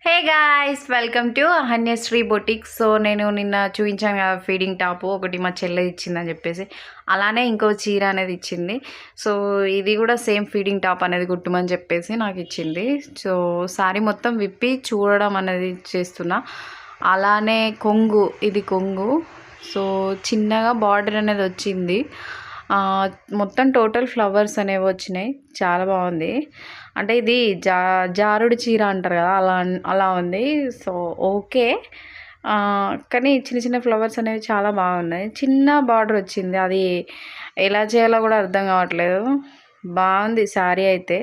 Hey guys, welcome to Ahanyasri boutique. So నేను నిన్న చూపించాను కదా ఫీడింగ్ టాప్ ఒకటి మా చెల్లె ఇచ్చిందని చెప్పేసి, అలానే ఇంకో చీర అనేది ఇచ్చింది. సో ఇది కూడా సేమ్ ఫీడింగ్ టాప్ అనేది కుట్టమని చెప్పేసి నాకు ఇచ్చింది. సో శారీ మొత్తం విప్పి చూడడం అనేది చేస్తున్నా. అలానే కొంగు, ఇది కొంగు. సో చిన్నగా బార్డర్ అనేది వచ్చింది. మొత్తం టోటల్ ఫ్లవర్స్ అనేవి వచ్చినాయి. చాలా బాగుంది. అంటే ఇది జారుడు చీర అంటారు కదా, అలా అలా ఉంది. సో ఓకే, కానీ చిన్న చిన్న ఫ్లవర్స్ అనేవి చాలా బాగున్నాయి. చిన్న బార్డర్ వచ్చింది, అది ఎలా చేయాలో కూడా అర్థం కావట్లేదు. బాగుంది శారీ అయితే.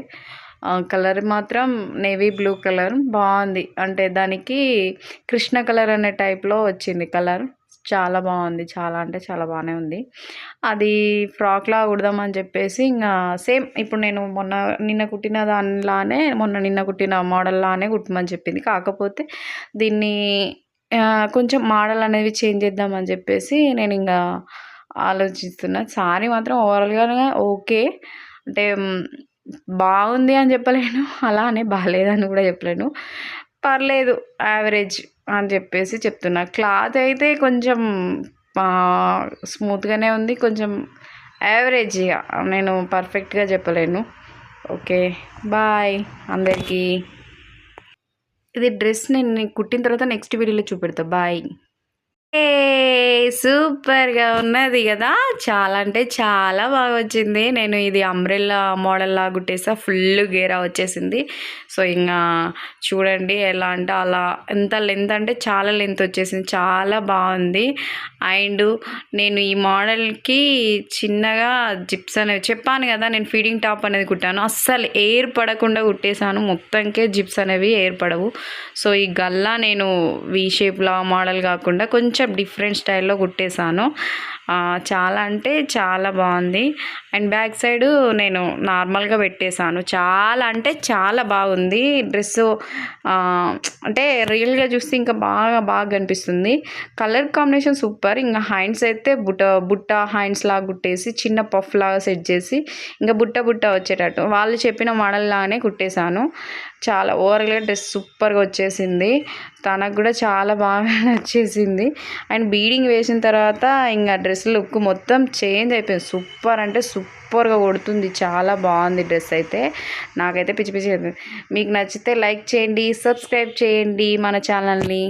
కలర్ మాత్రం నేవీ బ్లూ కలర్ బాగుంది. అంటే దానికి కృష్ణ కలర్ అనే టైప్లో వచ్చింది కలర్. చాలా బాగుంది, చాలా అంటే చాలా బాగానే ఉంది. అది ఫ్రాక్లా కుడదామని చెప్పేసి ఇంకా సేమ్ ఇప్పుడు నేను నిన్న కుట్టిన దానిలానే, నిన్న కుట్టిన మోడల్లానే కుట్టమని చెప్పింది. కాకపోతే దీన్ని కొంచెం మోడల్ అనేవి చేంజ్ చేద్దామని చెప్పేసి నేను ఇంకా ఆలోచిస్తున్నా. శారీ మాత్రం ఓవరాల్గా ఓకే, అంటే బాగుంది అని చెప్పలేను, అలానే బాగాలేదని కూడా చెప్పలేను. పర్లేదు, యావరేజ్ అని చెప్పేసి చెప్తున్నా. క్లాత్ అయితే కొంచెం స్మూత్గానే ఉంది, కొంచెం యావరేజ్గా, నేను పర్ఫెక్ట్గా చెప్పలేను. ఓకే, బాయ్ అందరికీ. ఇది డ్రెస్ నేను కుట్టిన తర్వాత నెక్స్ట్ వీడియోలో చూపెడతా. బాయ్. సూపర్గా ఉన్నది కదా, చాలా అంటే చాలా బాగా వచ్చింది. నేను ఇది అంబ్రెల్లా మోడల్ లాగా కుట్టేసా, ఫుల్ గేరా వచ్చేసింది. సో ఇంకా చూడండి ఎలా అంటే అలా, ఎంత లెంత్ అంటే చాలా లెంత్ వచ్చేసింది, చాలా బాగుంది. అండ్ నేను ఈ మోడల్కి చిన్నగా జిప్స్ అనేవి చెప్పాను కదా, నేను ఫీడింగ్ టాప్ అనేది కుట్టాను, అస్సలు ఎయిర్ పడకుండా కుట్టేశాను. మొత్తంకే జిప్స్ అనేవి ఏర్పడవు. సో ఈ గల్లా నేను వీ షేప్లా మోడల్ కాకుండా కొంచెం డిఫరెంట్ స్టైల్లో కుట్టేశాను. చాలా అంటే చాలా బాగుంది. అండ్ బ్యాక్ సైడ్ నేను నార్మల్గా పెట్టేశాను. చాలా అంటే చాలా బాగుంది డ్రెస్సు. అంటే రియల్గా చూస్తే ఇంకా బాగా కనిపిస్తుంది. Colour combination super. ఇంకా హ్యాండ్స్ అయితే బుట్ట హ్యాండ్స్ లాగా కుట్టేసి చిన్న పఫ్ లాగా సెట్ చేసి ఇంకా బుట్ట వచ్చేటట్టు వాళ్ళు చెప్పిన మోడల్ లాగానే కుట్టేశాను. చాలా ఓవర్గా డ్రెస్ సూపర్గా వచ్చేసింది. తనకు కూడా చాలా బాగా నచ్చేసింది. అండ్ బీడింగ్ వేసిన తర్వాత ఇంకా డ్రెస్ లుక్ మొత్తం చేంజ్ అయిపోయింది. సూపర్ అంటే సూపర్గా కొడుతుంది. చాలా బాగుంది డ్రెస్ అయితే. నాకైతే పిచ్చి మీకు నచ్చితే లైక్ చేయండి, సబ్స్క్రైబ్ చేయండి మన ఛానల్ని.